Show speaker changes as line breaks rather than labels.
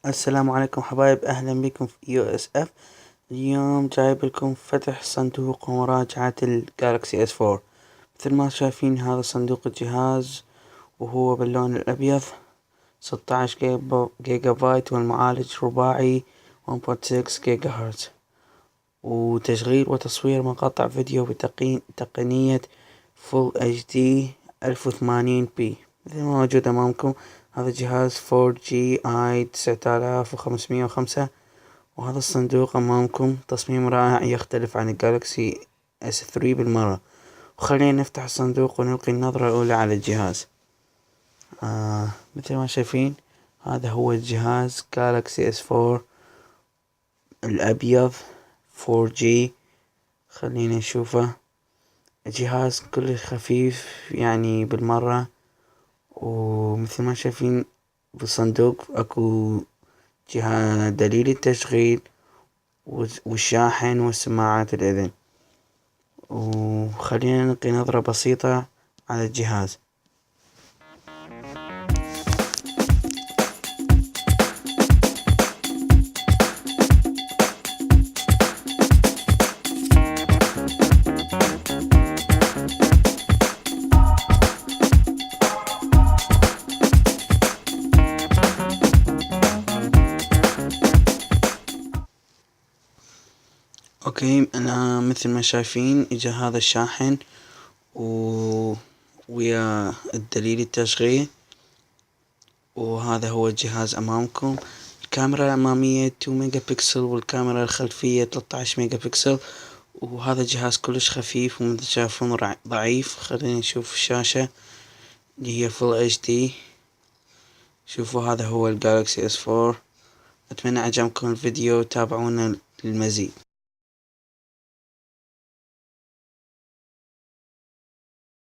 السلام عليكم حبايب، اهلا بكم في USF. اليوم جايب لكم فتح صندوق ومراجعة الكالكسي S4. مثل ما شايفين هذا صندوق الجهاز وهو باللون الابيض، 16 جيجا بايت، والمعالج رباعي 1.6 جيجا هرتز، وتشغيل وتصوير مقاطع فيديو بتقنية Full HD 1080p مثل ما موجود امامكم. هذا الجهاز 4G i9505، وهذا الصندوق امامكم تصميم رائع يختلف عن الكالكسي S3 بالمرة. وخلينا نفتح الصندوق ونلقي النظرة الاولى على الجهاز. مثل ما شايفين هذا هو الجهاز كالكسي S4 الابيض 4G. خلينا نشوفه. الجهاز كلش خفيف يعني بالمرة، ومثل ما شايفين بالصندوق اكو دليل التشغيل والشاحن والسماعات الاذن. وخلينا نلقي نظرة بسيطة على الجهاز. اوكي، انا مثل ما شايفين اجا هذا الشاحن ويا الدليل التشغيل، وهذا هو الجهاز امامكم. الكاميرا الامامية 2 ميجا بكسل، والكاميرا الخلفية 13 ميجا بكسل. وهذا الجهاز كلش خفيف ومثل شايفون ضعيف. خلينا نشوف الشاشة اللي هي Full HD. شوفوا هذا هو الجالكسي S4. اتمنى عجبكم الفيديو، تابعونا للمزيد.